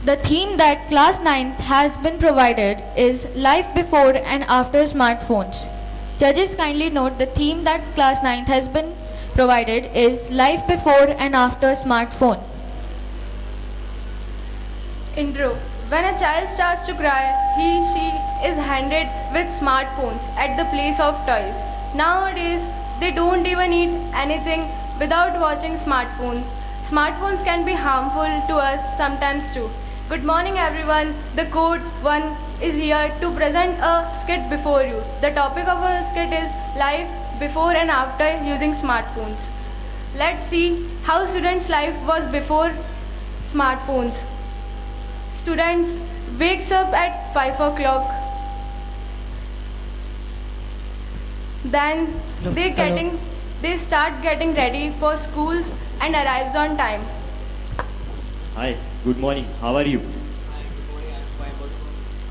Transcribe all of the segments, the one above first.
The theme that class ninth has been provided is Life Before and After Smartphones. Judges kindly note the theme that class ninth has been provided is Life Before and After Smartphone. Intro. When a child starts to cry, she is handed with smartphones at the place of toys. Nowadays, they don't even eat anything without watching smartphones. Smartphones can be harmful to us sometimes too. Good morning everyone. The Code 1 is here to present a skit before you. The topic of our skit is life before and after using smartphones. Let's see how students' life was before smartphones. Students wakes up at 5 o'clock. Then they start getting ready for schools and arrives on time. Hi, good morning. How are you?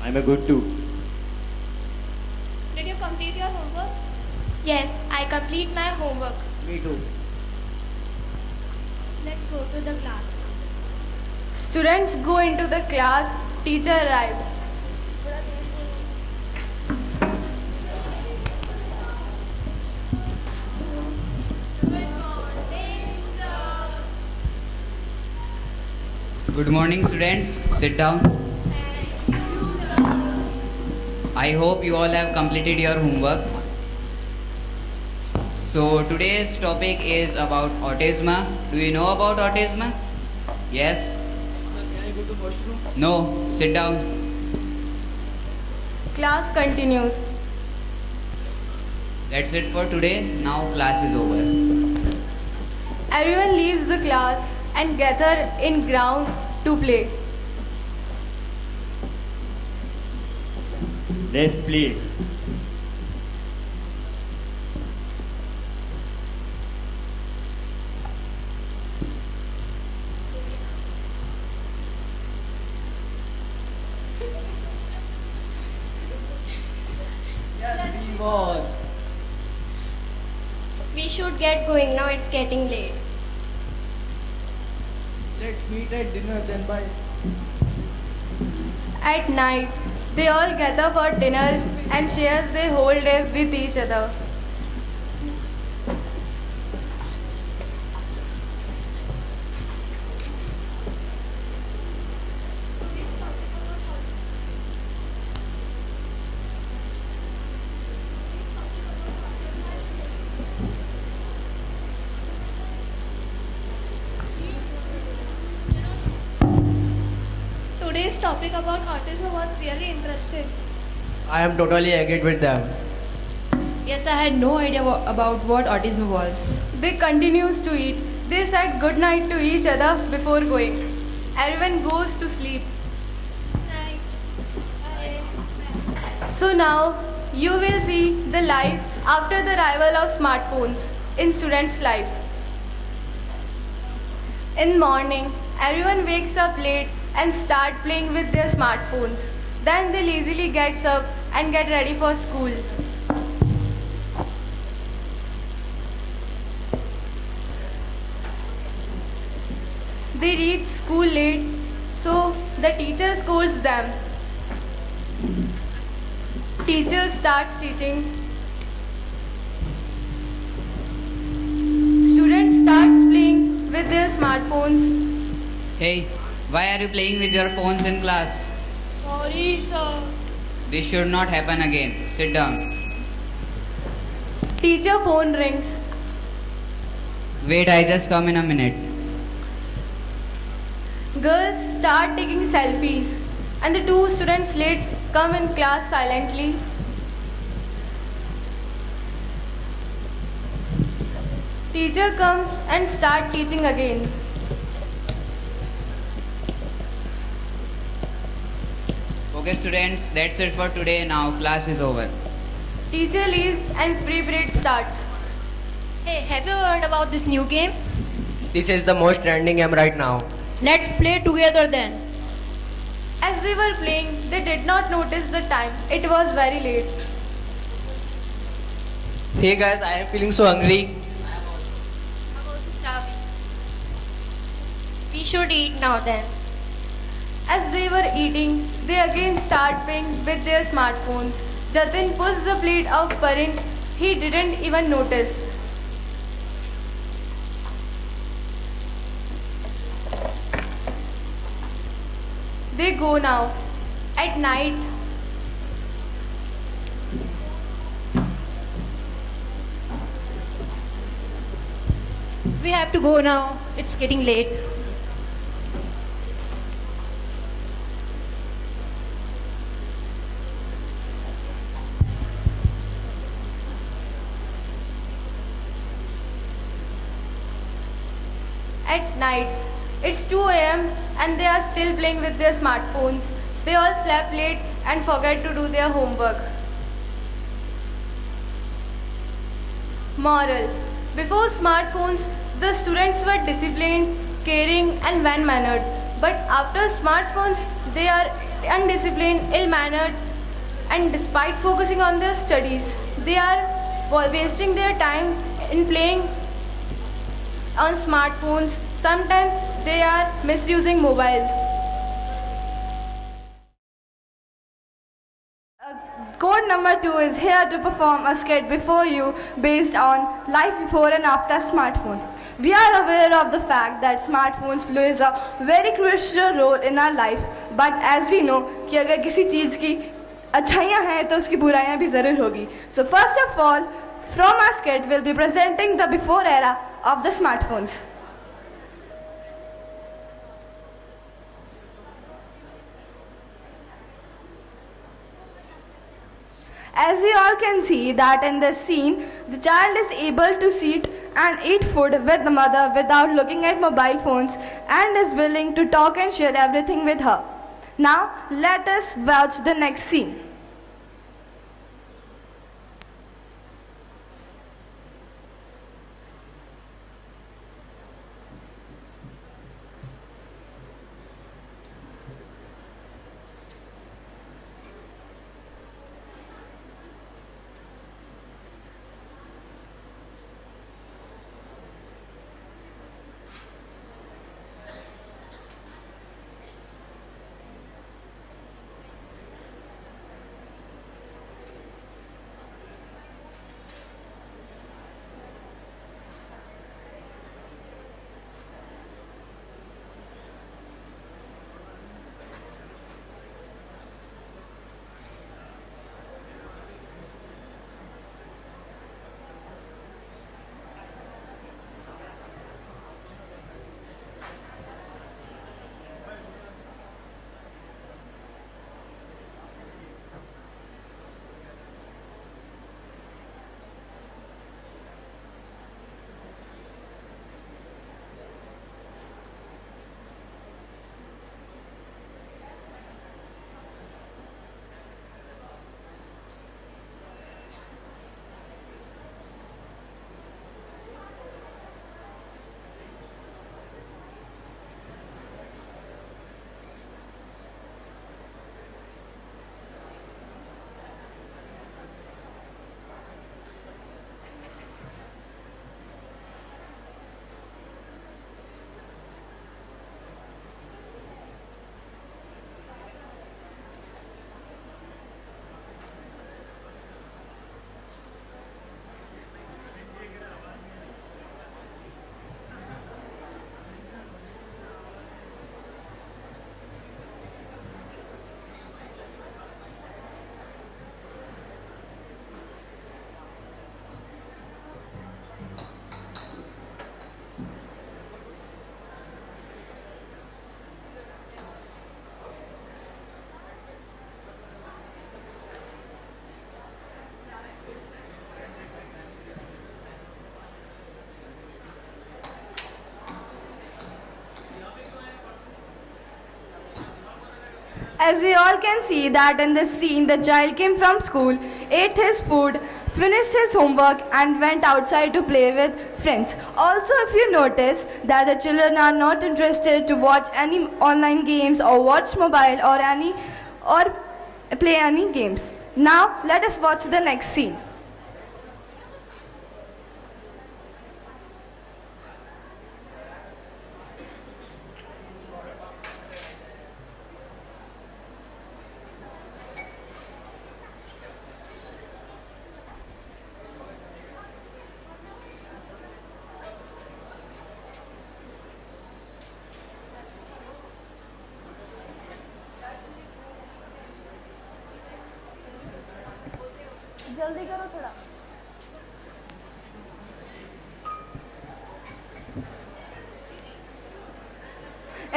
I'm a good too. Did you complete your homework? Yes, I complete my homework. Me too. Let's go to the class. Students go into the class, teacher arrives. Good morning, students. Sit down. I hope you all have completed your homework. So today's topic is about autism. Do you know about autism? Yes? Can I go to washroom? No. Sit down. Class continues. That's it for today. Now class is over. Everyone leaves the class and gather in ground to play. Let's play. We should get going now, it's getting late. Let's meet at dinner then. Bye. At night, they all gather for dinner and share their whole day with each other. Today's topic about autism was really interesting. I am totally agreed with them. Yes, I had no idea about what autism was. They continues to eat. They said good night to each other before going. Everyone goes to sleep. So now you will see the life after the arrival of smartphones in students' life. In morning, everyone wakes up late and start playing with their smartphones. Then they lazily gets up and get ready for school. They reach school late, so the teacher scolds them. Teacher starts teaching. Students starts playing with their smartphones. Hey, why are you playing with your phones in class? Sorry, sir. This should not happen again. Sit down. Teacher phone rings. Wait, I just come in a minute. Girls start taking selfies and the two students late come in class silently. Teacher comes and start teaching again. Okay, students, that's it for today. Now class is over. Teacher leaves and free period starts. Hey, have you heard about this new game? This is the most trending game right now. Let's play together then. As they were playing, they did not notice the time. It was very late. Hey guys, I am feeling so hungry. We should eat now then. As they were eating, they again start playing with their smartphones. Jatin pushed the plate of Parin. He didn't even notice. They go now. At night, We have to go now. It's getting late. at night, it's 2 a.m. and they are still playing with their smartphones. They all slept late and forget to do their homework. Moral: before smartphones, the students were disciplined, caring, and well mannered. But after smartphones, they are undisciplined, ill mannered, and despite focusing on their studies, they are wasting their time in playing on smartphones. Sometimes they are misusing mobiles. Code number 2 is here to perform a skit before you based on life before and after smartphone. We are aware of the fact that smartphones plays a very crucial role in our life, but as we know कि अगर किसी चीज़ की अच्छाइयाँ हैं तो उसकी बुराइयाँ भी ज़रूर होगी. So first of all, from our skit we'll be presenting the before era of the smartphones. As you all can see that in this scene, the child is able to sit and eat food with the mother without looking at mobile phones and is willing to talk and share everything with her. Now let us watch the next scene. As you all can see that in this scene, the child came from school, ate his food, finished his homework and went outside to play with friends. Also, if you notice that the children are not interested to watch any online games or watch mobile or play any games. Now, let us watch the next scene. जल्दी करो थोड़ा.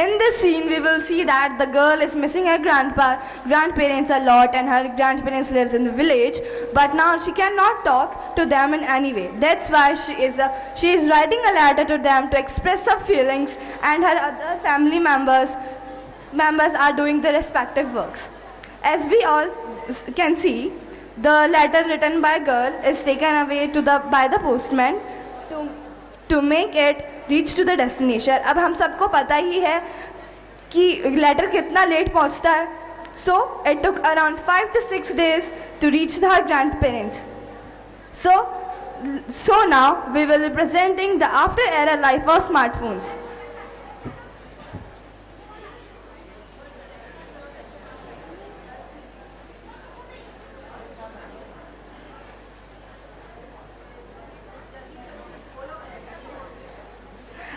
In this scene, we will see that the girl is missing her grandparents a lot, and her grandparents lives in the village. But now she cannot talk to them in any way. That's why she is writing a letter to them to express her feelings, and her other family members are doing the respective works. As we all can see, the letter written by girl is taken away by the postman to make it reach to the destination. अब हम सबको पता ही है कि letter कितना late पहुंचता है. So it took around 5 to 6 days to reach her grandparents. So now we will be presenting the after era life of smartphones.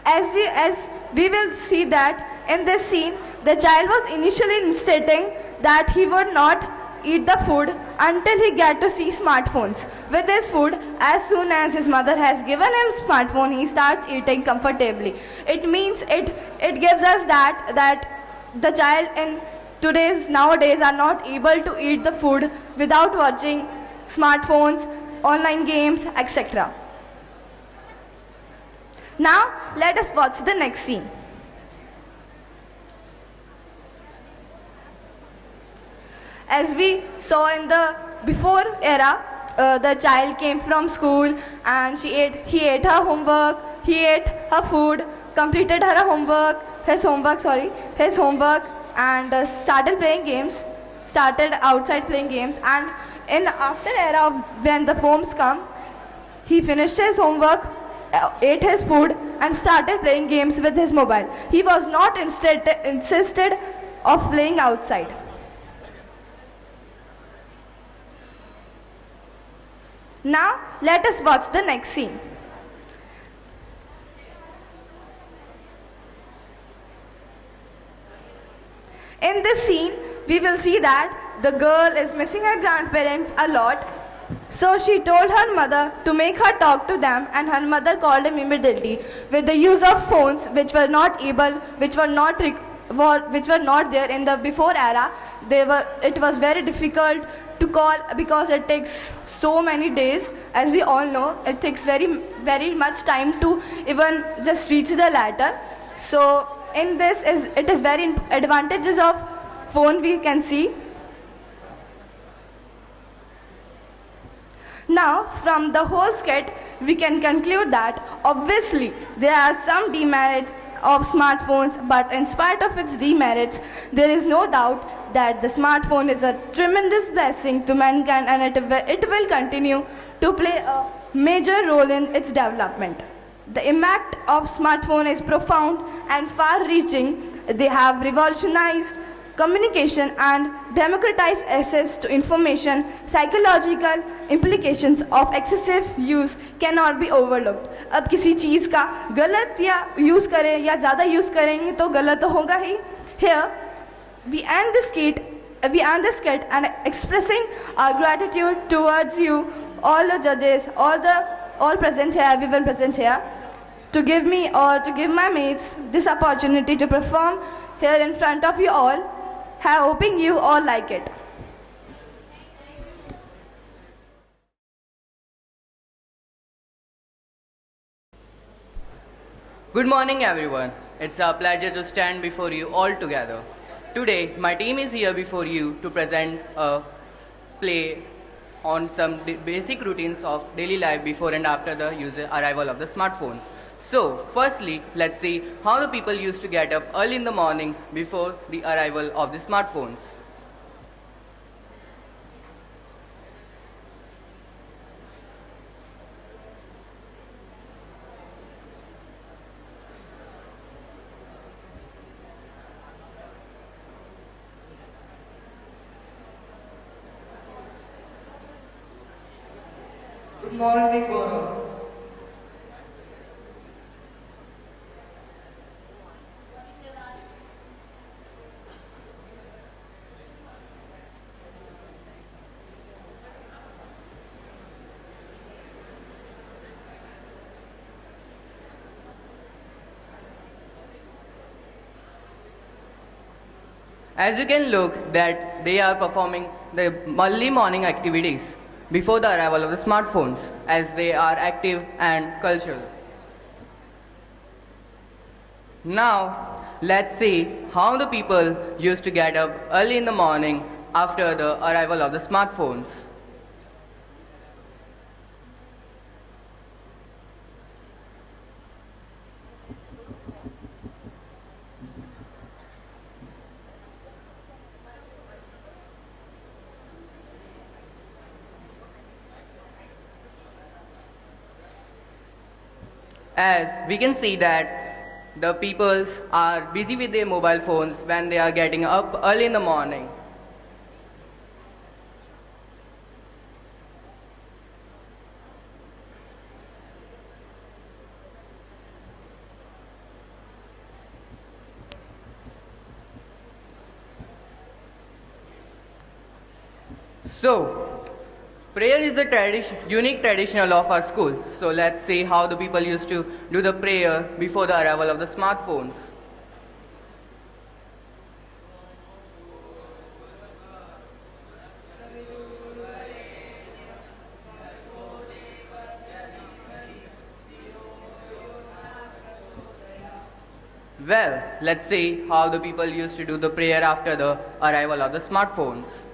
As we will see that in this scene, the child was initially stating that he would not eat the food until he get to see smartphones. With his food, as soon as his mother has given him smartphone, he starts eating comfortably. It means it gives us that the child in nowadays are not able to eat the food without watching smartphones, online games, etc. Now, let us watch the next scene. As we saw in the before era, the child came from school and he ate her homework, he ate her food, completed his homework, and started outside playing games. And in after era, when the phones come, he finished his homework, ate his food, and started playing games with his mobile. He was not insisted of playing outside. Now let us watch the next scene. In this scene, we will see that the girl is missing her grandparents a lot. So she told her mother to make her talk to them, and her mother called him immediately. With the use of phones, which were not there in the before era, it was very difficult to call because it takes so many days. As we all know, it takes very much time to even just reach the letter. So in this it is very advantages of phone we can see. Now, from the whole sketch, we can conclude that obviously there are some demerits of smartphones, but in spite of its demerits, there is no doubt that the smartphone is a tremendous blessing to mankind, and it will continue to play a major role in its development. The impact of smartphone is profound and far-reaching. They have revolutionized communication and democratized access to information. Psychological implications of excessive use cannot be overlooked. अब किसी चीज़ का गलत या use करें या ज़्यादा use करेंगे तो गलत तो होगा ही. Here we end this skit and expressing our gratitude towards you, all the judges, all present here, everyone present here, to give me or to give my mates this opportunity to perform here in front of you all. Hoping you all like it. Good morning, everyone. It's a pleasure to stand before you all together. Today, my team is here before you to present a play on some basic routines of daily life before and after the arrival of the smartphones. So, firstly, let's see how the people used to get up early in the morning before the arrival of the smartphones. Good morning, Gaurav. As you can look that they are performing the early morning activities before the arrival of the smartphones as they are active and cultural. Now, let's see how the people used to get up early in the morning after the arrival of the smartphones. As we can see that the peoples are busy with their mobile phones when they are getting up early in the morning. So, prayer is the unique traditional of our school. So let's see how the people used to do the prayer before the arrival of the smartphones. Well, let's see how the people used to do the prayer after the arrival of the smartphones.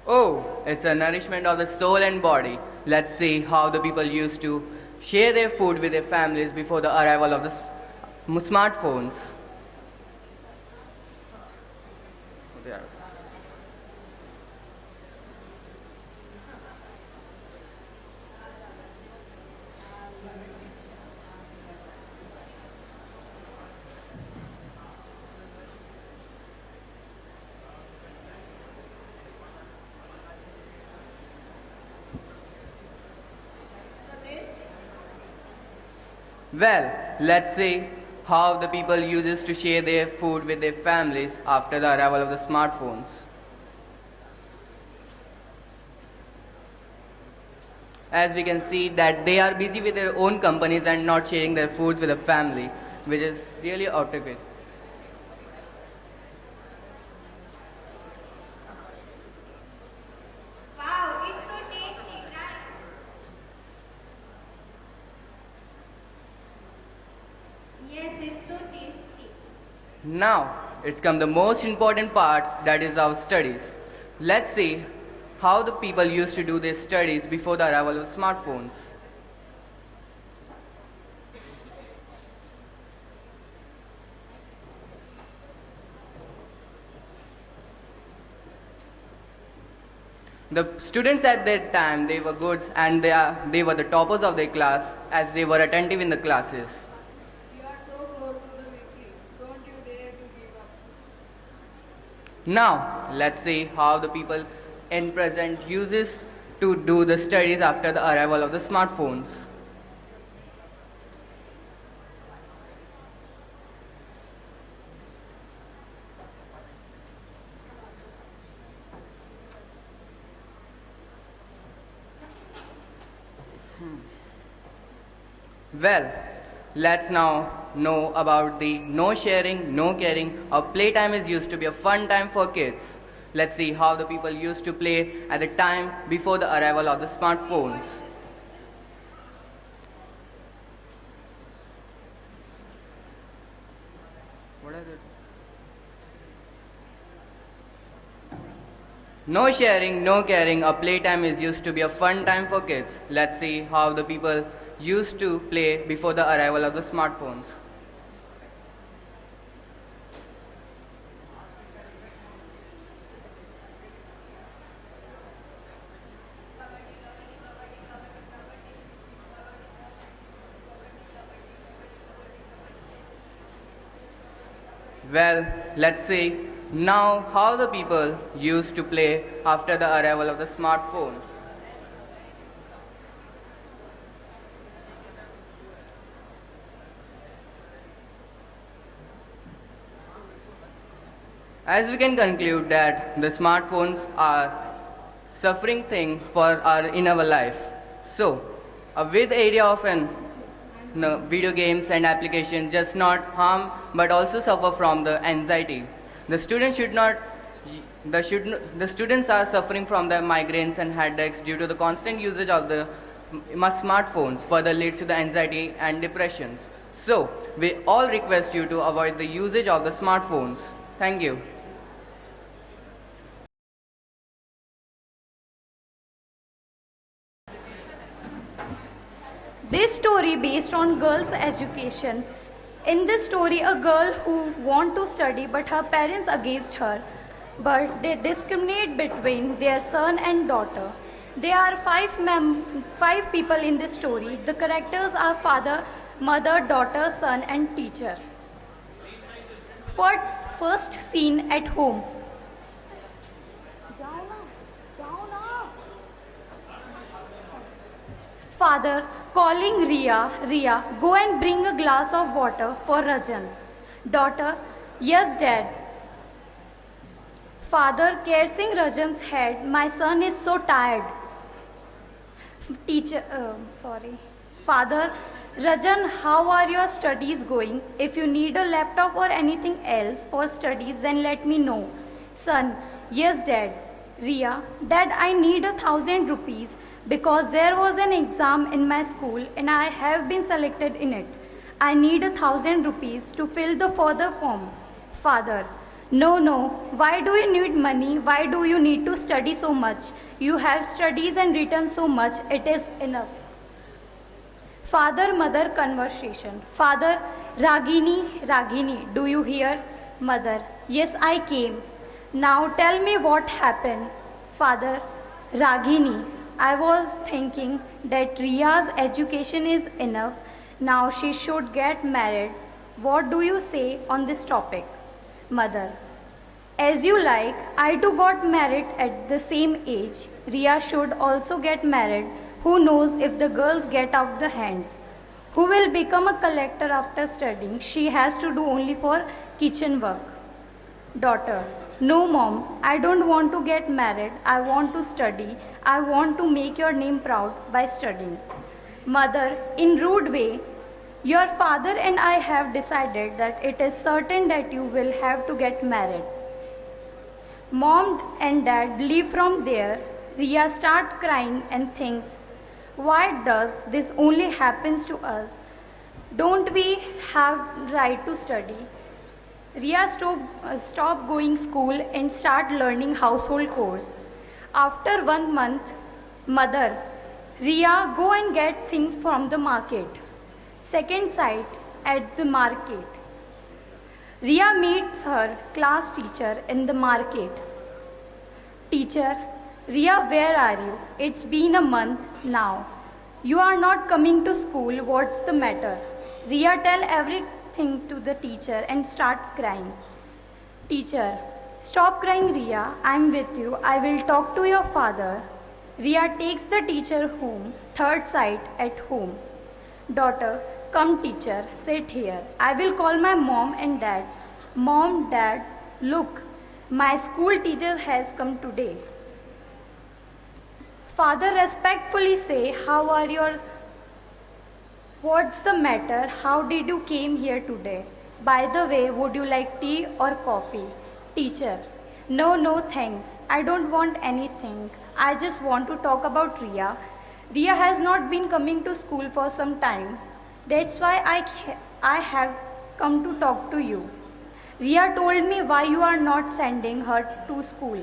Oh, it's a nourishment of the soul and body. Let's see how the people used to share their food with their families before the arrival of the smartphones. There. Well, let's see how the people uses to share their food with their families after the arrival of the smartphones. As we can see that they are busy with their own companies and not sharing their foods with the family, which is really out of it. Wow, it's so tasty, right? Yes, it's so tasty. Now, it's come the most important part, that is our studies. Let's see how the people used to do their studies before the arrival of smartphones. The students at that time, they were good and they were the toppers of their class as they were attentive in the classes. You are so close to the victory. Don't you dare to give up. Now, let's see how the people in present uses to do the studies after the arrival of the smartphones. Well, let's now know about the no sharing, no caring, or playtime is used to be a fun time for kids. Let's see how the people used to play at the time before the arrival of the smartphones. What are the... No sharing, no caring, or playtime is used to be a fun time for kids. Let's see how the people used to play before the arrival of the smartphones. Well, let's see Now, how the people used to play after the arrival of the smartphones. As we can conclude that the smartphones are suffering thing for our in our life. So, a wide area of video games and application just not harm but also suffer from the anxiety. The students should not the students are suffering from the migraines and headaches due to the constant usage of the smartphones further leads to the anxiety and depressions. So, we all request you to avoid the usage of the smartphones. Thank you. This story based on girls' education. In this story, a girl who want to study but her parents against her, but they discriminate between their son and daughter. There are five people in this story. The characters are father, mother, daughter, son, and teacher. First scene at home. Father calling Ria, go and bring a glass of water for Rajan. Daughter, yes dad. Father caressing Rajan's head, my son is so tired. Father, Rajan, how are your studies going? If you need a laptop or anything else for studies, then let me know. Son, yes dad. Ria, dad, I need 1,000 rupees because there was an exam in my school and I have been selected in it. I need 1,000 rupees to fill the further form. Father, no, why do you need money? Why do you need to study so much? You have studies and written so much, it is enough. Father-mother conversation. Father, Ragini, do you hear? Mother, yes, I came. Now tell me what happened. Father, Ragini, I was thinking that Ria's education is enough. Now she should get married. What do you say on this topic? Mother, as you like, I too got married at the same age. Ria should also get married. Who knows if the girls get out the hands? Who will become a collector after studying? She has to do only for kitchen work. Daughter, no mom, I don't want to get married. I want to study. I want to make your name proud by studying. Mother, in rude way, your father and I have decided that it is certain that you will have to get married. Mom and dad leave from there. Ria start crying and thinks, why does this only happens to us? Don't we have right to study? Ria stop going school and start learning household chores. After 1 month, mother, Ria go and get things from the market. Second sight at the market. Ria meets her class teacher in the market. Teacher, Ria, where are you? It's been a month now. You are not coming to school. What's the matter? Ria tell everything to the teacher and start crying. Teacher, stop crying, Ria. I'm with you. I will talk to your father. Ria takes the teacher home. Third sight at home. Daughter, come teacher, sit here. I will call my mom and dad. Mom, dad, look, my school teacher has come today. Father respectfully say, how are your, what's the matter? How did you came here today? By the way, would you like tea or coffee? Teacher, no, thanks. I don't want anything. I just want to talk about Ria. Ria has not been coming to school for some time. That's why I have come to talk to you. Ria told me why you are not sending her to school.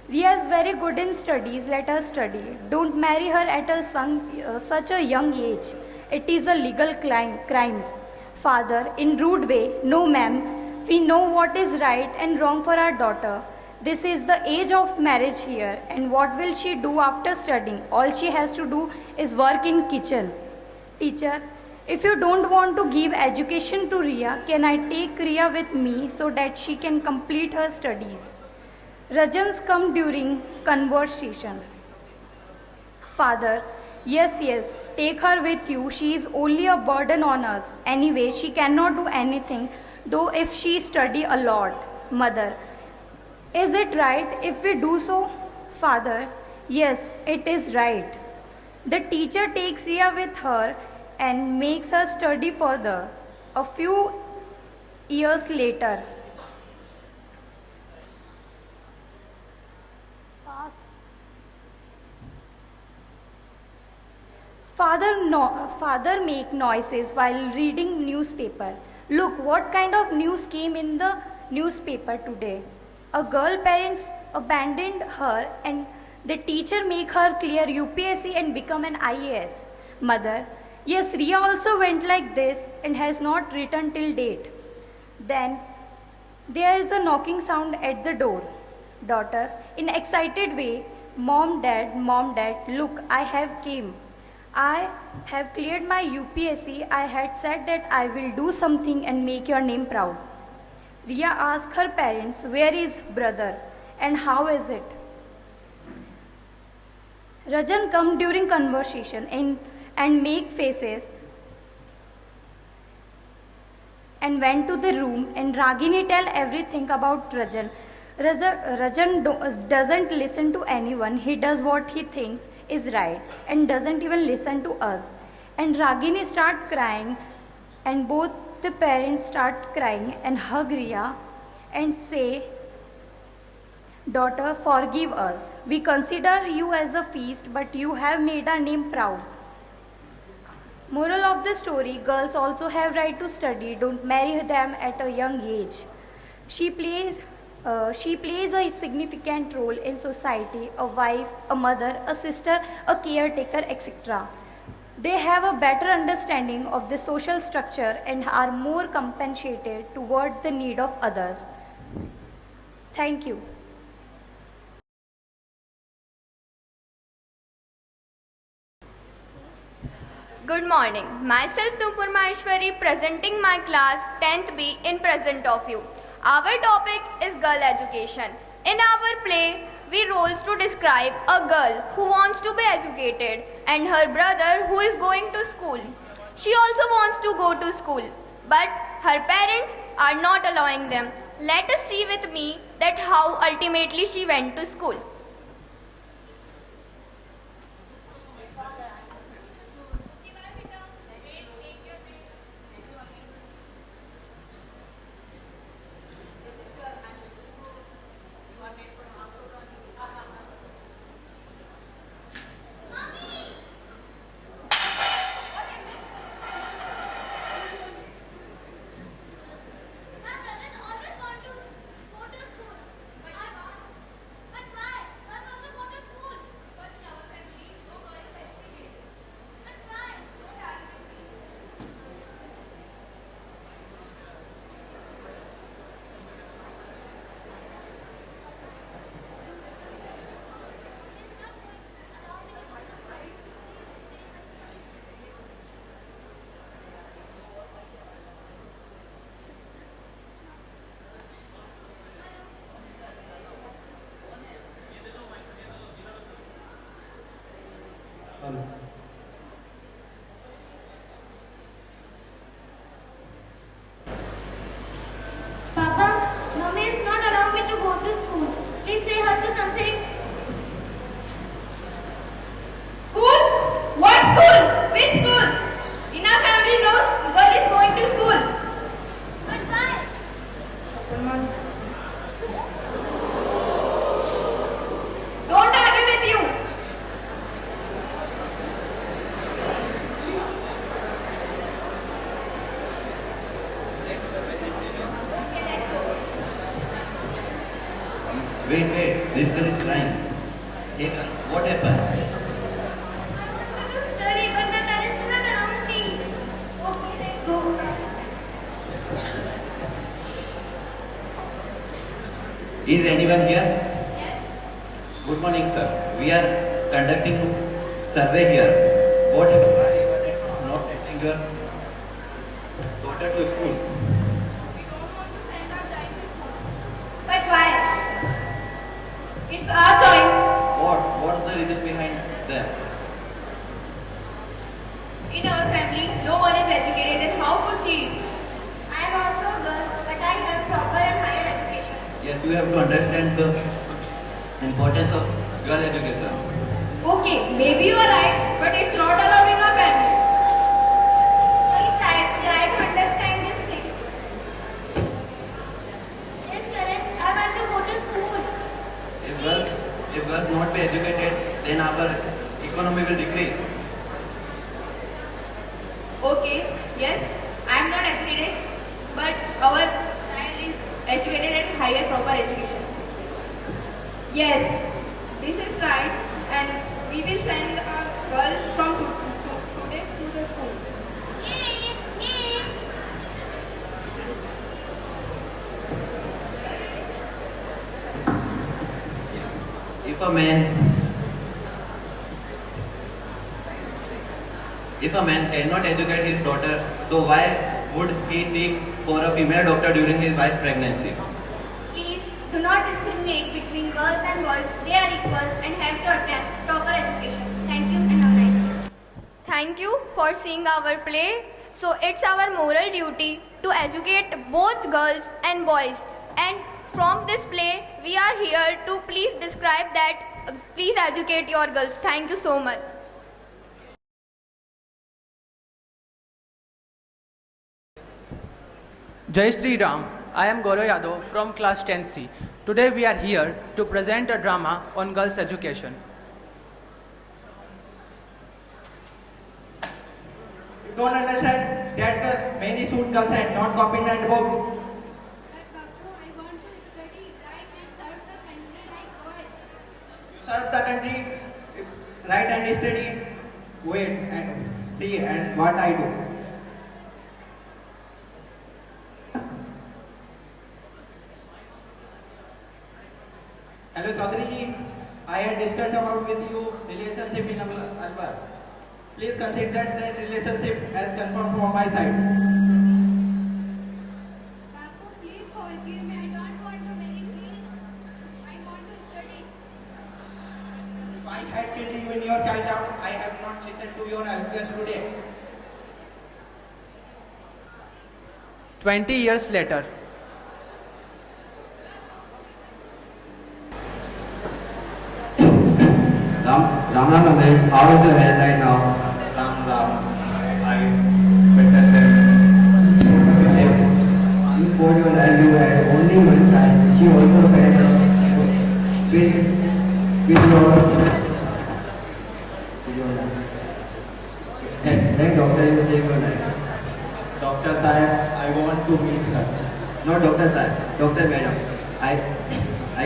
Ria is very good in studies, let her study. Don't marry her at such a young age. It is a legal crime. Father, in rude way, no ma'am, we know what is right and wrong for our daughter. This is the age of marriage here, and what will she do after studying? All she has to do is work in kitchen. Teacher, If you don't want to give education to Ria, can I take Ria with me so that she can complete her studies? Rajans come during conversation. Father, yes, yes, take her with you. She is only a burden on us. Anyway, she cannot do anything, though if she study a lot. Mother, is it right if we do so? Father, yes, it is right. The teacher takes Ria with her and makes her study further. A few years later, Father make noises while reading newspaper. Look, what kind of news came in the newspaper today? A girl parents abandoned her and the teacher make her clear UPSC and become an IAS. Mother, yes, Ria also went like this and has not returned till date. Then there is a knocking sound at the door. Daughter, in excited way, mom, dad, look, I have came. I have cleared my UPSC. I had said that I will do something and make your name proud. Ria asked her parents, where is brother and how is it? Rajan come during conversation and make faces and went to the room and Ragini tell everything about Rajan. Rajan doesn't listen to anyone. He does what he thinks is right and doesn't even listen to us. And Ragini start crying and both the parents start crying and hug Ria and say, daughter, forgive us. We consider you as a feast, but you have made our name proud. Moral of the story, girls also have right to study. Don't marry them at a young age. She plays a significant role in society, a wife, a mother, a sister, a caretaker, etc. They have a better understanding of the social structure and are more compensated toward the need of others. Thank you. Good morning. Myself Nupur Maheshwari presenting my class 10th B in present of you. Our topic is girl education. In our play, we roles to describe a girl who wants to be educated and her brother who is going to school. She also wants to go to school, but her parents are not allowing them. Let us see with me that how ultimately she went to school. Papa, Mommy is not allowing me to go to school. Please say her to something. School? What school? Which school? In our family knows girl is going to school. But why? Don't argue with you. Wait, this girl is crying. Hey, what happened? Study, but my parents are not allowing me. Okay, then go. Is anyone here? Yes. Good morning, sir. We are conducting survey here. What happened? Not attending your It's our choice. What's the reason behind that? In our family, no one is educated, and how could she? I am also a girl, but I have proper and higher education. Yes, you have to understand the importance of girl education. Okay, maybe you are right, but it's not allowed in our family. Please try to understand this thing. Yes, parents, I want to go to school. If girls not be educated, then our economy will decrease. Okay, yes, I am not educated, but our child is educated and higher proper education. Yes, this is right, and we will send a girl from today to the school. If a man cannot educate his daughter, so why would he seek for a female doctor during his wife's pregnancy? Please do not discriminate between girls and boys. They are equal and have to attend proper education. Thank you and have a nice day. Thank you for seeing our play. So it's our moral duty to educate both girls and boys. And from this play, we are here to please describe that. Please educate your girls. Thank you so much. Jai Sri Ram, I am Gaurav Yadav from class 10C. Today we are here to present a drama on girls' education. You don't understand that many suit girls and not copy and books. Serve the country, write and study. Wait and see and what I do. Hello Chaudhary ji, I had discussed about with you relationship in Alwar. Please consider that relationship as confirmed from my side. Bapu, please forgive me. I don't want to marry. Please, I want to study. If I had killed you in your childhood, I have not listened to your advice today. 20 years later. Ram, how is your health right now? I better than You spoke your life, you had only one child. She also had with your life. Thank doctor, you saved your life. Doctor Sahib, I want to meet her. Not doctor sir, doctor madam. I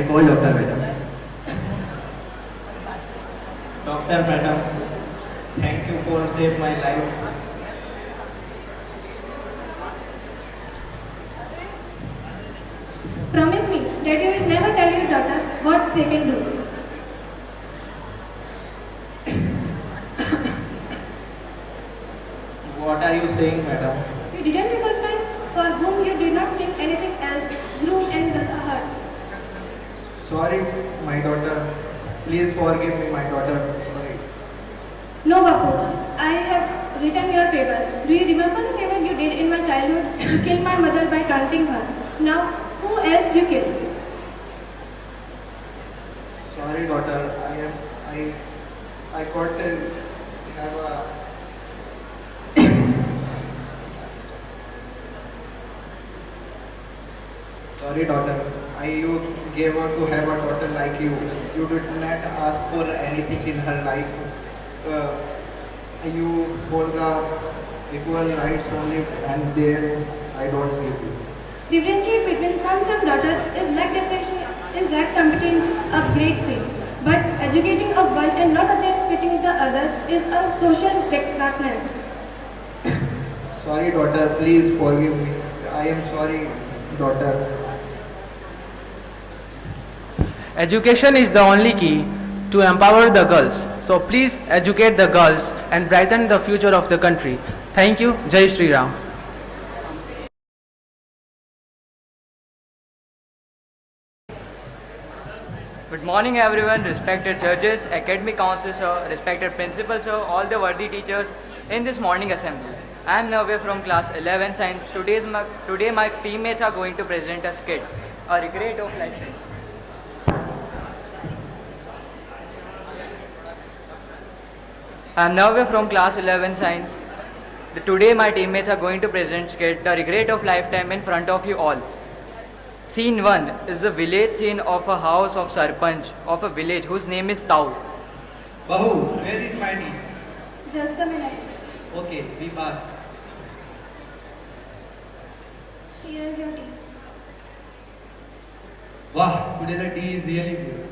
call doctor madam. Doctor madam, thank you for saving my life. Promise me that you will never tell your daughter what they can do. What are you saying, madam? You didn't recognize for whom you did not think anything else, grew and hurt. Sorry, my daughter. Please forgive me, my daughter. Sorry. No, Bapu, I have written your favor. Do you remember the favor you did in my childhood? You killed my mother by taunting her. Now, who else you killed? Sorry, daughter. I got to have a. Sorry, daughter. You gave her to have a daughter like you. You did not ask for anything in her life. You for the equal rights only, and there I don't give you. Differentiate between sons and daughters is like committing a great sin. But educating of one and not educating the other is a social stagnant. Sorry, daughter. Please forgive me. I am sorry, daughter. Education is the only key to empower the girls. So please educate the girls and brighten the future of the country. Thank you. Jai Sri Ram. Good Good morning everyone, respected judges, academic council sir, respected principal sir, all the worthy teachers in this morning assembly. I am Navya from class 11 science. Today my teammates are going to present a skit, a regret of life. I am Navya from class 11 science. Today my teammates are going to present skit, the regret of lifetime in front of you all. Scene 1 is the village scene of a house of Sarpanch of a village whose name is Tau. Bahu, where is my tea? Just a minute. Okay, we passed. Here is your tea. Wow, today the tea is really good.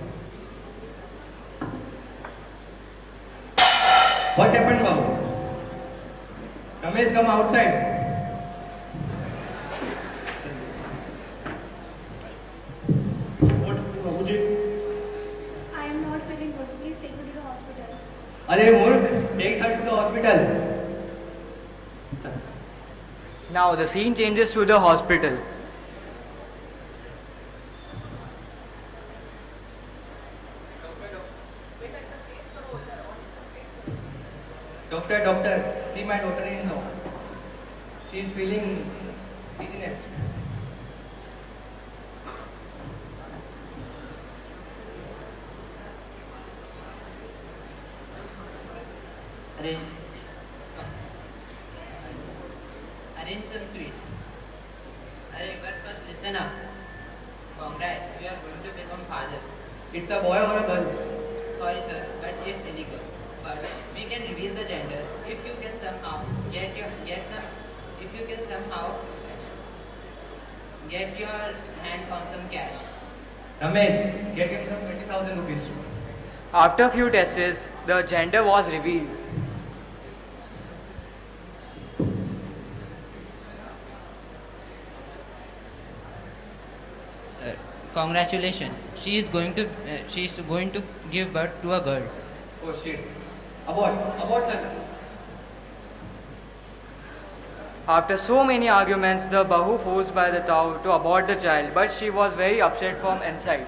What happened, Babu? Ramesh, come outside. I am not feeling good. Please take me to the hospital. Arey Murk, take her to the hospital. Now the scene changes to the hospital. Doctor, see my daughter-in-law. She is feeling dizziness. Arrange some sweets. But first listen up. Congrats, you are going to become father. It's a boy or a girl? Sorry sir, but it's illegal. But we can reveal the gender if you can somehow get your hands on some cash. Ramesh, get him some 20,000 rupees. After few tests, the gender was revealed. Sir, congratulations. She is going to give birth to a girl. Oh shit. Abort that. After so many arguments, the Bahu forced by the Tau to abort the child, but she was very upset from inside.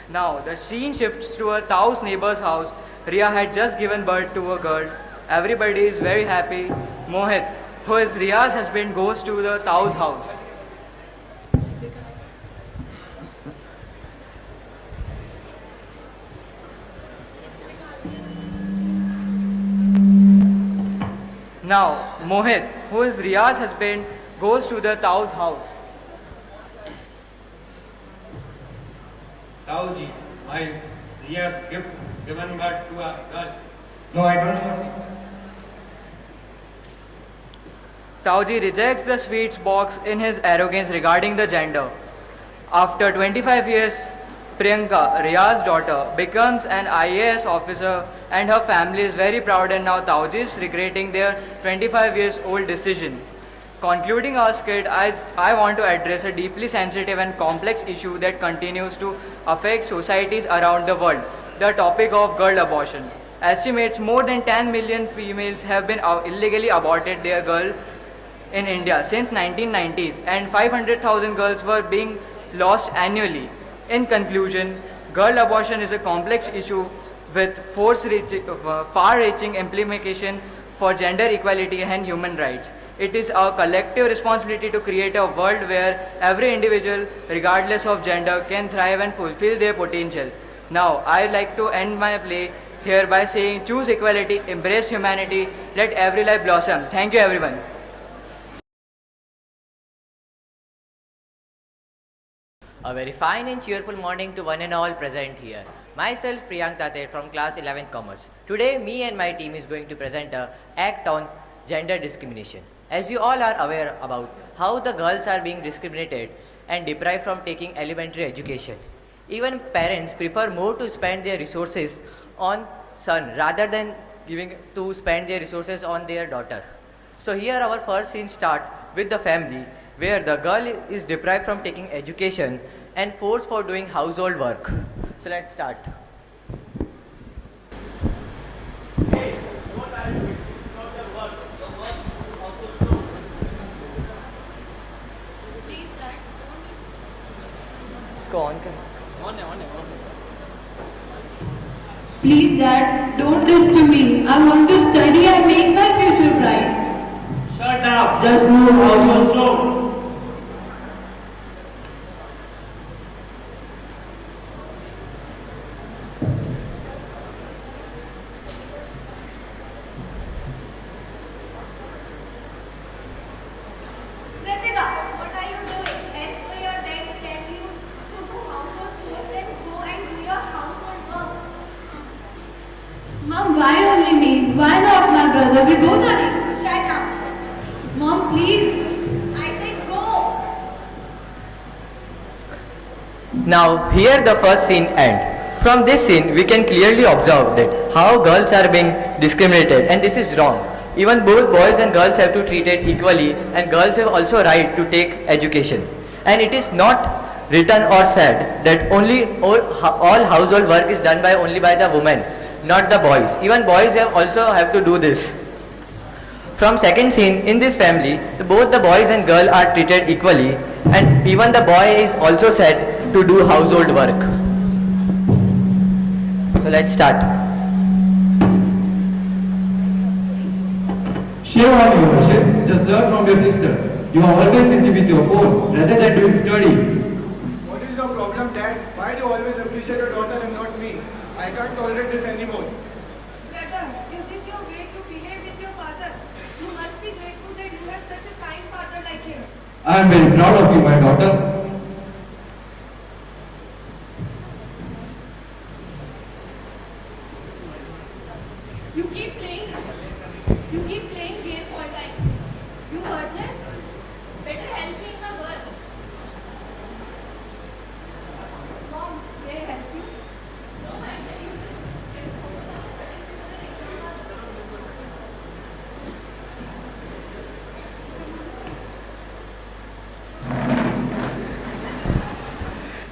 Now, the scene shifts to a Tau's neighbor's house. Ria had just given birth to a girl. Everybody is very happy. Mohit, who is Ria's husband, goes to the Tau's house. Now, Mohit, who is Ria's husband, goes to the Tau's house. Tauji, my Ria given birth to a girl. No, I don't want this. Tauji rejects the sweets box in his arrogance regarding the gender. After 25 years, Priyanka, Ria's daughter, becomes an IAS officer and her family is very proud, and now Tauji is regretting their 25 years old decision. Concluding our skit, I want to address a deeply sensitive and complex issue that continues to affect societies around the world, the topic of girl abortion. Estimates more than 10 million females have been illegally aborted their girl in India since 1990s, and 500,000 girls were being lost annually. In conclusion, girl abortion is a complex issue with far-reaching implication for gender equality and human rights. It is our collective responsibility to create a world where every individual, regardless of gender, can thrive and fulfill their potential. Now, I would like to end my play here by saying, choose equality, embrace humanity, let every life blossom. Thank you, everyone. A very fine and cheerful morning to one and all present here. Myself Priyank Tate from class 11 Commerce. Today me and my team is going to present a act on gender discrimination. As you all are aware about how the girls are being discriminated and deprived from taking elementary education. Even parents prefer more to spend their resources on son rather than spend their resources on their daughter. So here our first scene start with the family where the girl is deprived from taking education and forced for doing household work. So let's start. इसको on कर. Please, Dad, don't listen to me. I want to study and make my future bright. Shut up. Just do household chores. Kritika, what are you doing? As per your dad tell you to do household chores, then go and do your household work. Mom, why only me? Why not my brother? We both are equal. Shut up. Mom, please. I said go. Now, here the first scene ends. From this scene, we can clearly observe that how girls are being discriminated, and this is wrong. Even both boys and girls have to be treated equally, and girls have also right to take education. And it is not written or said that all household work is done by only by the women, not the boys. Even boys have to do this. From second scene, in this family, both the boys and girl are treated equally, and even the boy is also said to do household work. So let's start. Shame on you, Rashid. Just learn from your sister. You are always busy with your phone rather than doing study. What is your problem, Dad? Why do you always appreciate your daughter and not me? I can't tolerate this anymore. Brother, is this your way to behave with your father? You must be grateful that you have such a kind father like him. I am very proud of you, my daughter. You keep playing games all time. You heartless? Better help me in my work. Mom, may I help you? No, I'm telling you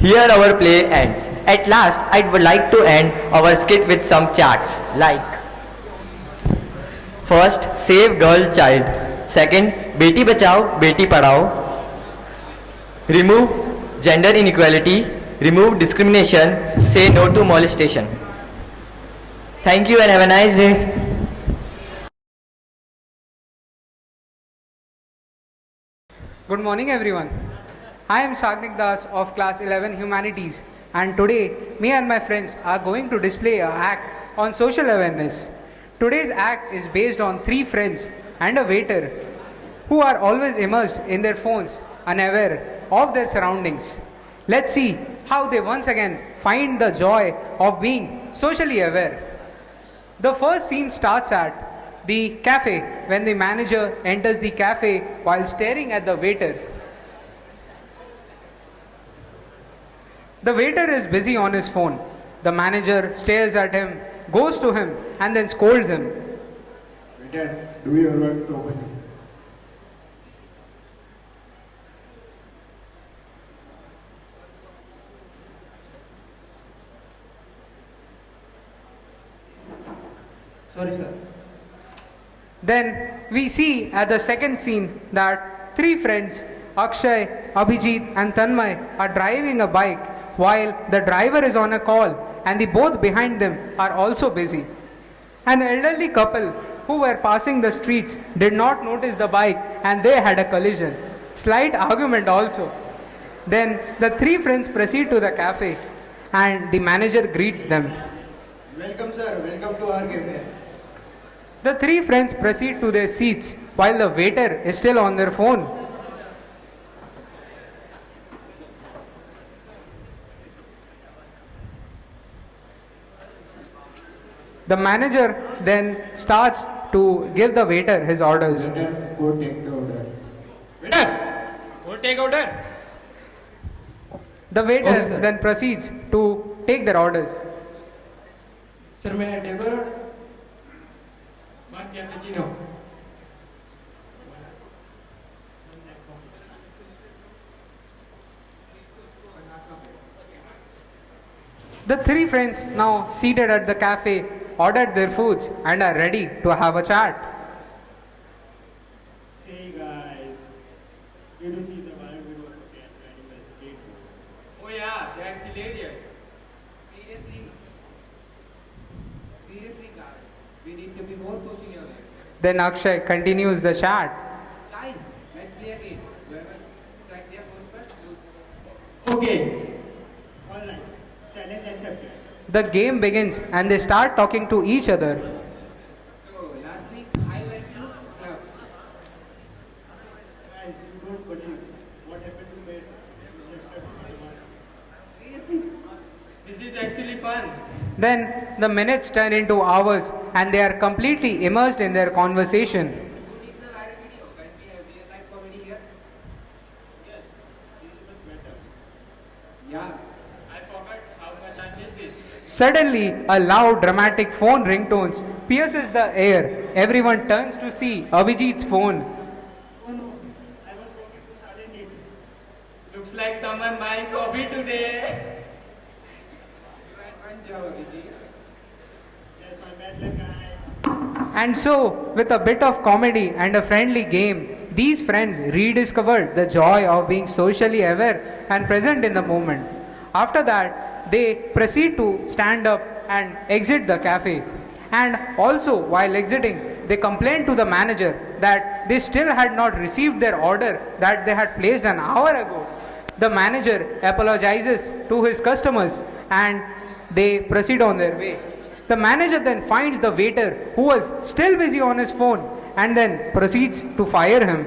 Here our play ends. At last, I would like to end our skit with some charts like first, save girl child. Second, Beti Bachao, Beti Padhao. Remove gender inequality. Remove discrimination. Say no to molestation. Thank you and have a nice day. Good morning, everyone. I am Sagnik Das of class 11 Humanities, and today me and my friends are going to display an act on social awareness. Today's act is based on three friends and a waiter who are always immersed in their phones, unaware of their surroundings. Let's see how they once again find the joy of being socially aware. The first scene starts at the cafe when the manager enters the cafe while staring at the waiter. The waiter is busy on his phone. The manager stares at him, goes to him, and then scolds him. Waiter, do your work properly. Sorry, sir. Then we see at the second scene that three friends, Akshay, Abhijit, and Tanmay, are driving a bike while the driver is on a call and the both behind them are also busy. An elderly couple who were passing the streets did not notice the bike and they had a collision. Slight argument also. Then the three friends proceed to the cafe and the manager greets them. Welcome, sir. Welcome to our cafe. The three friends proceed to their seats while the waiter is still on their phone. The manager then starts to give the waiter his orders. Waiter, go take the order. Waiter, go take order. The waiter Okay, sir. then proceeds to take their orders. Sir, may I take order? One cappuccino. The three friends, now seated at the cafe, ordered their foods and are ready to have a chat. Hey guys, you to see the viral video of the cat riding by skateboard. Oh yeah, that's hilarious. Seriously. We need to be more socially aware. Then Akshay continues the chat. Guys, let's play again. Whoever strike their first lose. Okay. Alright. Challenge accepted. The game begins and they start talking to each other. So, last week I went to club. Guys, you don't believe what happened to me. Seriously? This is actually fun. Then the minutes turn into hours and they are completely immersed in their conversation. Who needs a viral video when we have real life comedy here? Yes, this is much better. Yeah, I forgot how much lunch is this. Suddenly, a loud dramatic phone ringtones pierces the air. Everyone turns to see Abhijit's phone. Oh no, I was forgetting to silent it. Looks like someone buying coffee today. You had one job, Abhijit. Yes, my bad luck, guys. And so, with a bit of comedy and a friendly game, these friends rediscovered the joy of being socially aware and present in the moment. After that, they proceed to stand up and exit the cafe. And also, while exiting, they complained to the manager that they still had not received their order that they had placed an hour ago. The manager apologizes to his customers and they proceed on their way. The manager then finds the waiter who was still busy on his phone and then proceeds to fire him.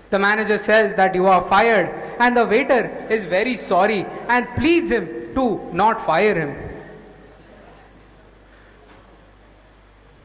The manager says that you are fired and the waiter is very sorry and pleads him to not fire him.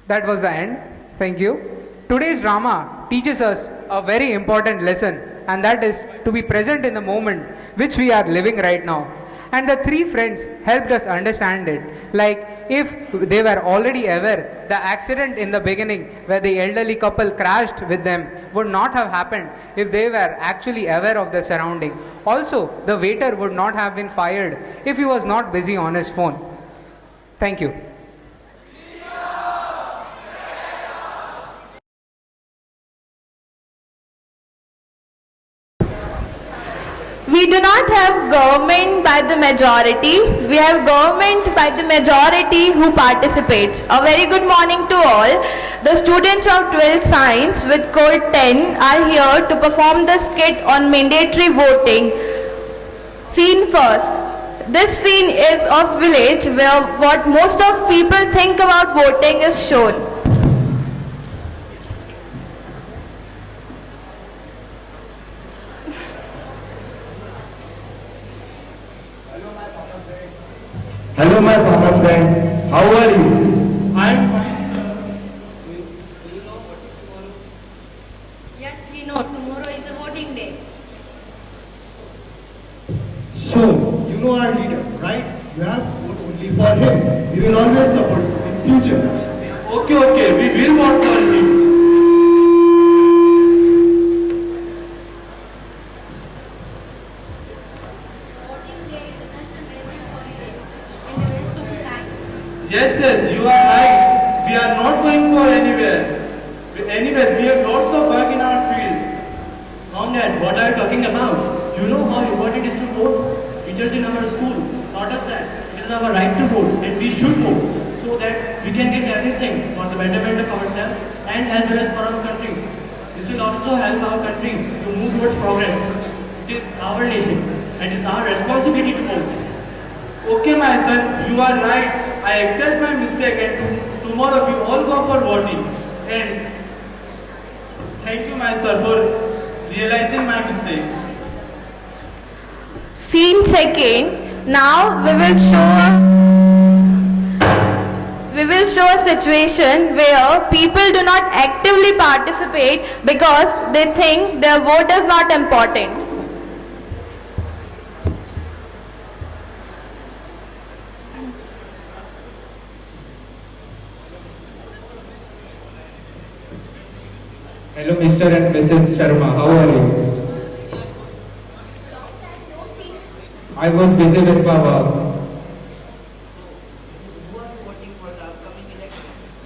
That was the end. Thank you. Today's drama teaches us a very important lesson, and that is to be present in the moment which we are living right now. And the three friends helped us understand it. Like if they were already aware, the accident in the beginning where the elderly couple crashed with them would not have happened if they were actually aware of the surrounding. Also, the waiter would not have been fired if he was not busy on his phone. Thank you. We do not have government by the majority, we have government by the majority who participates. A very good morning to all. The students of 12th Science with Code 10 are here to perform the skit on mandatory voting. Scene first. This scene is of village where what most of people think about voting is shown. Hello, my farmer friend. How are you? I am fine, sir. Yes, we know. Tomorrow is a voting day. So, you know our leader, right? You have to vote only for him. We will always support him in future. Okay, we will vote for him. Yes, you are right. We are not going for anywhere. Anyways, we have lots of work in our field. Mom, Dad, what are you talking about? You know how important it is to vote? Teachers in our school taught us that it is our right to vote and we should vote so that we can get everything for the betterment of ourselves and as well as for our country. This will also help our country to move towards progress. It is our nation and it is our responsibility to vote. Okay, my son, you are right. I accept my mistake and tomorrow we all go for voting. And thank you, my sir, for realizing my mistake. Scene second. Now we will show a situation where people do not actively participate because they think their vote is not important. Hello, Mr. and Mrs. Sharma. How are you? I was busy with my work.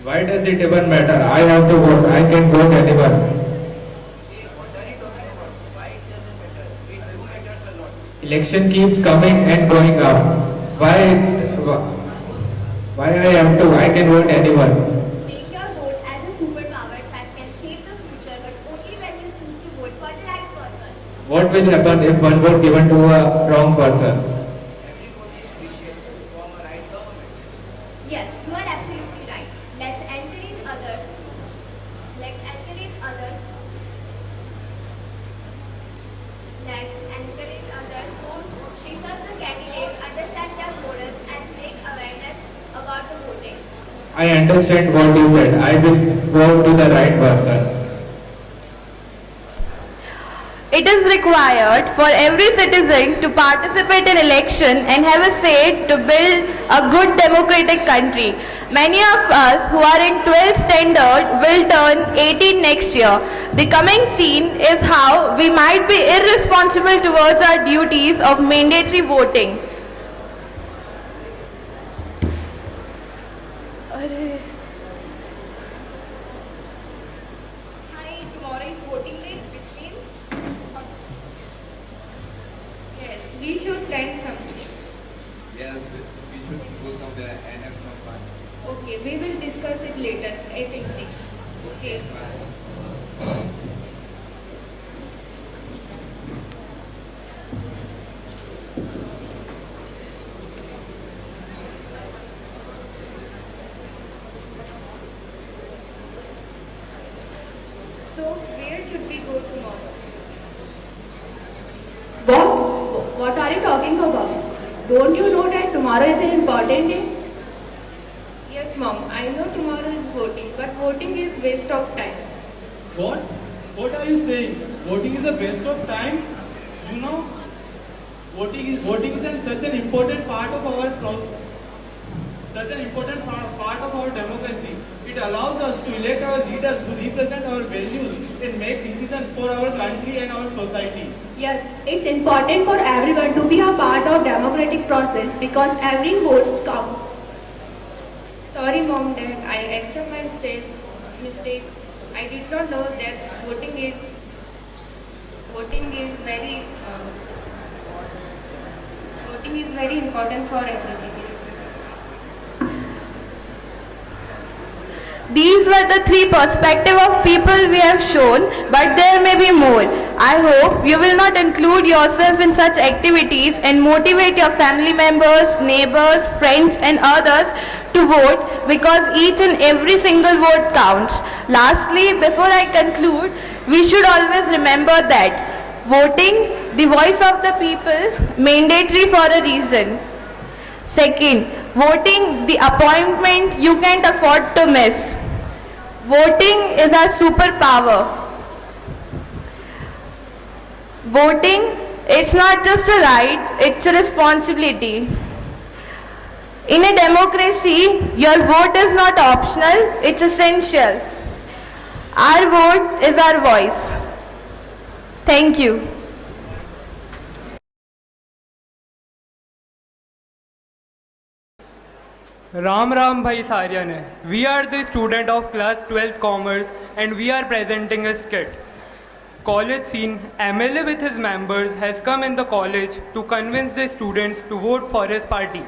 Why does it even matter? I have to vote. I can vote anyone. Election keeps coming and going up. Why I have to? I can vote anyone. Take your vote as a superpower that can shape the future, but only when you choose to vote for the right person. What will happen if one vote given to a wrong person? Yes, you are absolutely right. Let's encourage others. Let's encourage others. Let's encourage others who research the candidates, understand their morals, and make awareness about the voting. I understand what you said. I will vote to the right person. It is required for every citizen to participate in election and have a say to build a good democratic country. Many of us who are in 12th standard will turn 18 next year. The coming scene is how we might be irresponsible towards our duties of mandatory voting. Hi, tomorrow is voting day, which means yes, we should plan something. Yes, we should go somewhere and have some fun. Okay, we will discuss it later at evening. Okay. So, where should we go tomorrow? What are you talking about? Don't you know that tomorrow is an important day? Yes, Mom, I know tomorrow is voting, but voting is waste of time. What? What are you saying? Voting is a waste of time? You know, voting is such an important part of our part of our democracy. It allows us to elect our leaders who represent our values and make decisions for our country and our society. Yes, it's important for everyone to be a part of democratic process because every vote counts. Sorry, Mom, Dad, I accept my mistake. I did not know that voting is very important for everybody. These were the three perspectives of people we have shown, but there may be more. I hope you will not include yourself in such activities and motivate your family members, neighbors, friends and others to vote because each and every single vote counts. Lastly, before I conclude, we should always remember that voting, the voice of the people, mandatory for a reason. Second, voting, the appointment you can't afford to miss. Voting is our superpower. Voting, it's not just a right, it's a responsibility. In a democracy, your vote is not optional, it's essential. Our vote is our voice. Thank you. Ram Ram Bhai Saryan. We are the student of class 12th Commerce and we are presenting a skit. College scene, MLA with his members has come in the college to convince the students to vote for his party.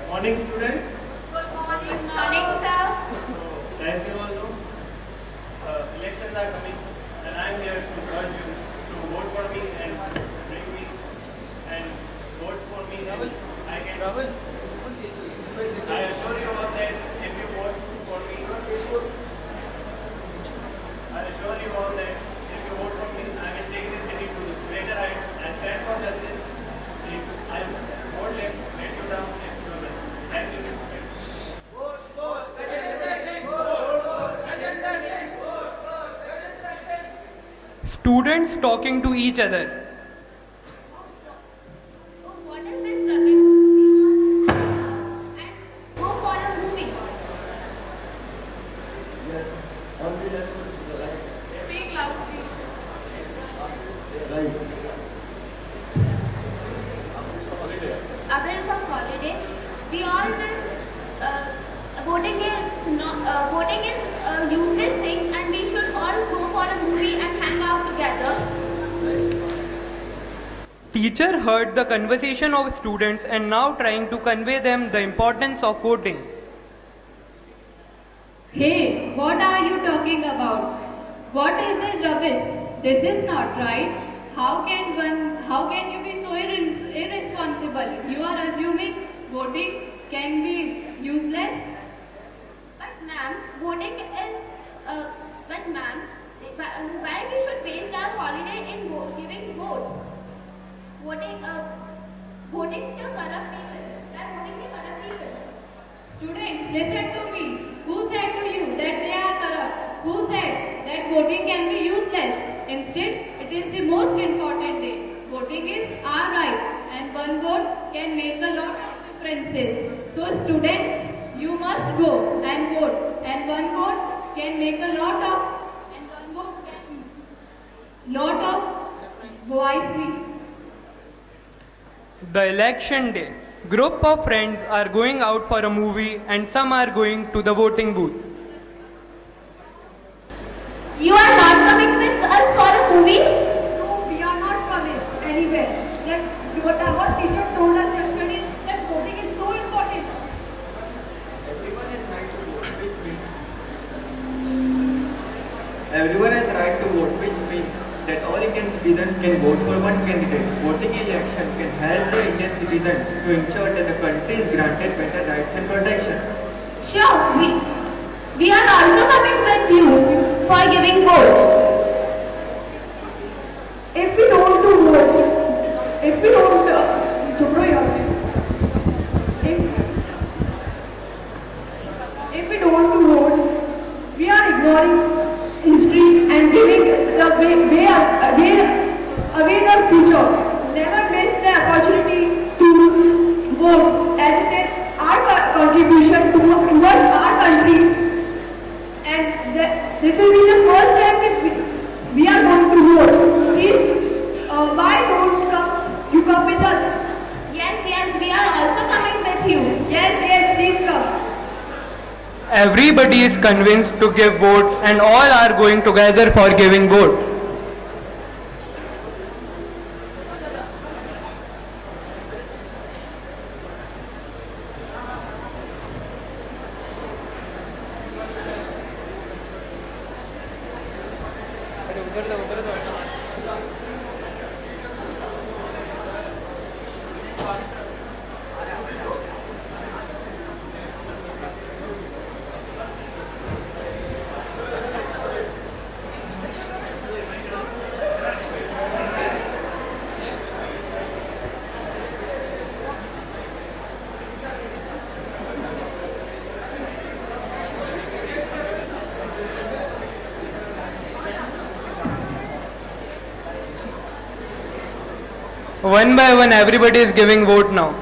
Morning, students. Morning, sir. As you all know, elections are coming, and I am here to urge you to vote for me and bring me and vote for me. I can. I assure you all that if you vote for me, I assure you all that if you vote for me, I will take this city to greater heights and stand for justice. If I won't let you down, thank you. Students talking to each other. What is this rubbish? And go for a movie. Yes, only lessons to the right. Speak loudly. Right. April from holiday, we all will voting is not Teacher heard the conversation of students and now trying to convey them the importance of voting. Hey, what are you talking about? What is this rubbish? This is not right. How can you be so irresponsible? You are assuming voting can be useless? But ma'am, voting is, but ma'am, why we should waste our holiday in giving vote? Voting to corrupt people. They are voting to corrupt people. Students, listen to me. Who said to you that they are corrupt? Who said that voting can be useless? Instead, it is the most important day. Voting is our right, and one vote can make a lot of differences. So students, you must go and vote, and one vote can make a lot of wisely. The election day. Group of friends are going out for a movie and some are going to the voting booth. You are not coming with us for a movie? No, we are not coming anywhere. What our teacher told us yesterday, that voting is so important. Everyone has right to vote, which means everyone has right to vote, which means that all Indian citizens can vote for one candidate. Voting election can help the Indian citizen to ensure that the country is granted better rights and protection. Sure, we are also coming with you for giving vote. If we don't do vote, if we don't if we don't do vote, we are ignoring history and giving the way our future. Never miss the opportunity to vote, as it is our contribution towards our country. And this will be the first time that we are going to vote. Please, why don't you come with us? Yes, we are also coming with you. Yes, please come. Everybody is convinced to give vote and all are going together for giving vote. One by one, everybody is giving vote now.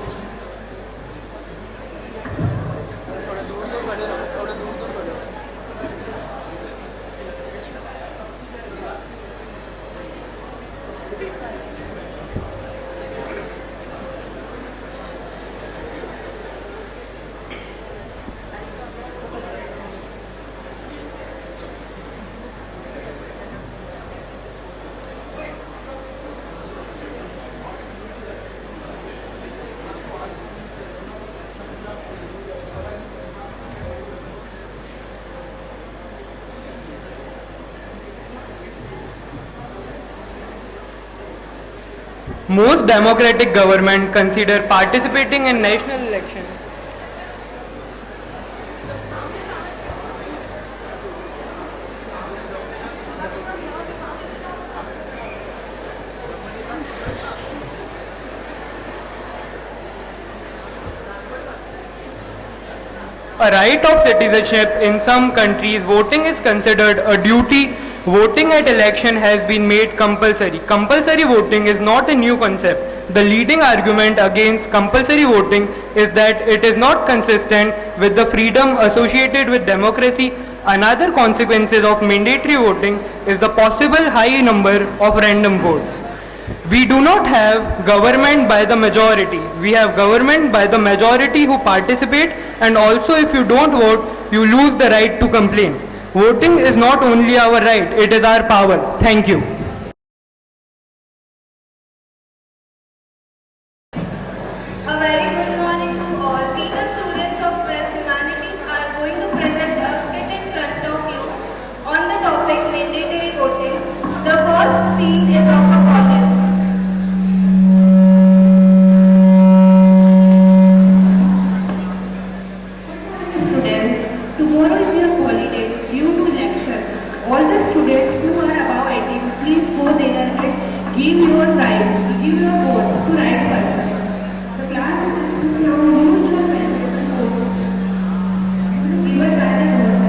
Most democratic governments consider participating in national elections a right of citizenship. In some countries, voting is considered a duty. Voting at election has been made compulsory. Compulsory voting is not a new concept. The leading argument against compulsory voting is that it is not consistent with the freedom associated with democracy. Another consequences of mandatory voting is the possible high number of random votes. We do not have government by the majority. We have government by the majority who participate, and also if you don't vote, you lose the right to complain. Voting is not only our right, it is our power. Thank you. All the students who are above 18, please go there and give your right, give your vote to right person. The class is dismissed now. Use your valuable vote. Give a valid vote.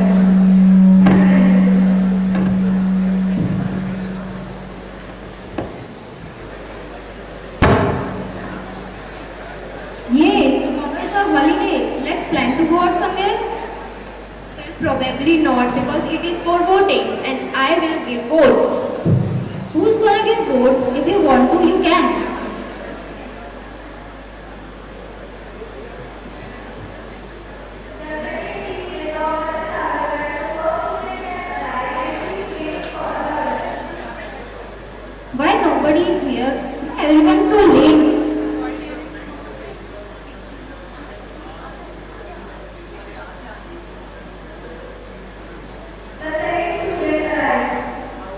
Yay, tomorrow is our holiday. Let's plan to go out somewhere. Probably not because it is for voting and I will give vote. Who's gonna give vote? If you want to, you can. Why nobody is here? Everyone's so late.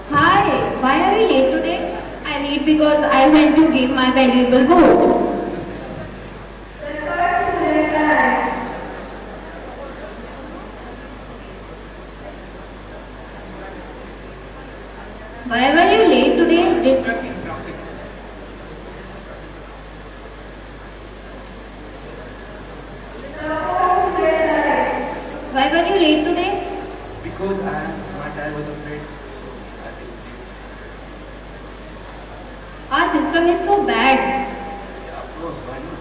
Hi, why are you late today? I'm late because I went to give my valuable vote. Why were you late today? Why were you late today? Because my dad was afraid. Our system is so bad. Yeah, of course, why not?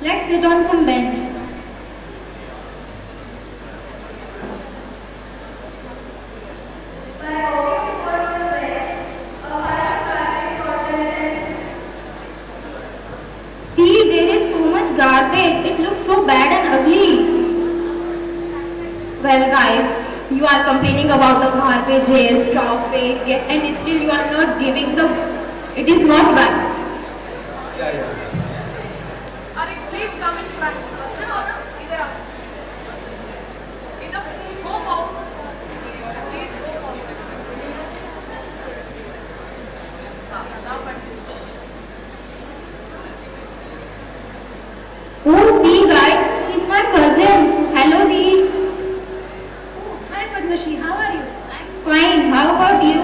Let's sit on some bench. See, there is so much garbage. It looks so bad and ugly. Well, guys, you are complaining about the garbage here, stop it, yes, and still you are not giving the. It is not right. Please come in front. Either up. Either go forward. Please go forward. Now continue. Oh, see, guys, she's my cousin. Hello, Dee. Oh, hi, Padmashi. How are you? I'm fine. How about you?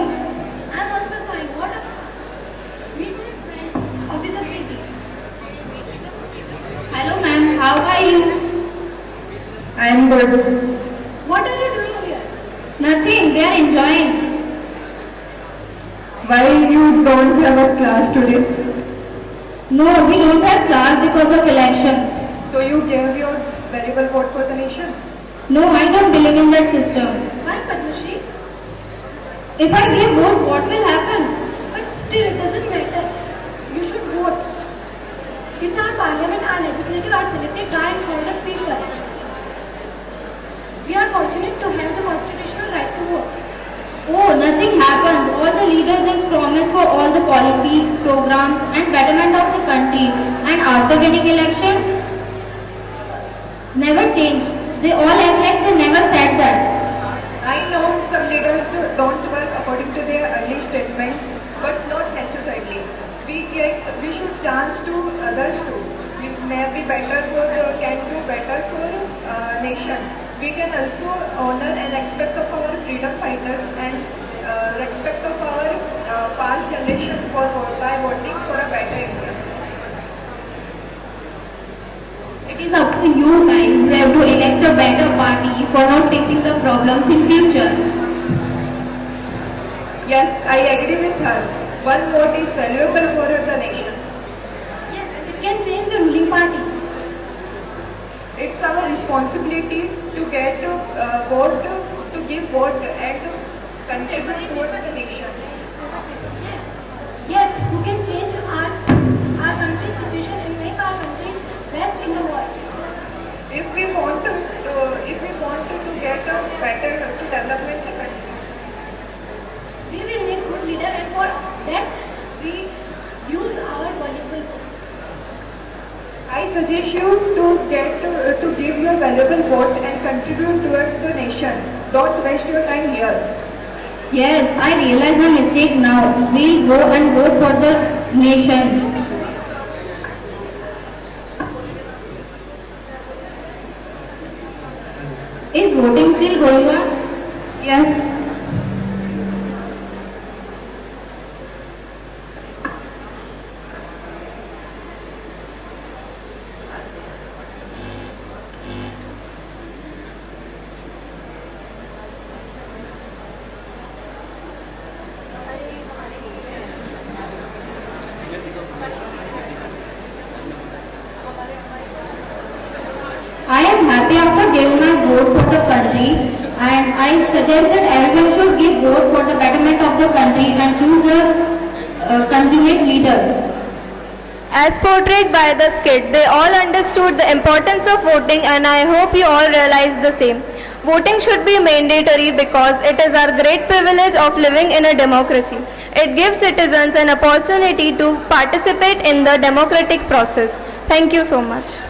I'm also fine. What about? Meet my friend, Officer Preeti. Hello, ma'am. How are you? I'm good. What are you doing here? Nothing. They are enjoying. Why you don't have a class today? No, we don't have class because of election. So you gave your valuable vote for the nation? No, I don't believe in that system. Why, Padmashri? If I give vote, what will happen? But still, it doesn't matter. You should vote. In our parliament, our legislative, our selected by and for the speaker. We are fortunate to have the constitutional right to vote. Oh, nothing happens. All the leaders just promise for all the policies, programs and betterment of the country. And after winning election, never change. They all act like they never said that. I know some leaders don't work according to their early statements, but not necessarily. We should chance to others too. We may be better for, can do better for nation. We can also honor and respect of our freedom fighters and respect of our past generation by voting for a better India. It is up to you guys. You have to elect a better party for not fixing the problems in future. Yes, I agree with her. One vote is valuable for the nation. Yes, it can change the ruling party. It's our responsibility to get vote, to give vote and contribute towards the nation. Yes, who can change our country's situation and make our country best in the world. If we want to get a better to development the country, we will need good leader, and for that we use our valuable vote. I suggest you to give your valuable vote and contribute towards the nation. Don't waste your time here. Yes, I realize my mistake now. We'll go and vote for the nation. Is voting still going on? Yes. I am happy after giving my vote for the country, and I suggest that everyone should give vote for the betterment of the country and choose a consummate leader. As portrayed by the skit, they all understood the importance of voting, and I hope you all realize the same. Voting should be mandatory because it is our great privilege of living in a democracy. It gives citizens an opportunity to participate in the democratic process. Thank you so much.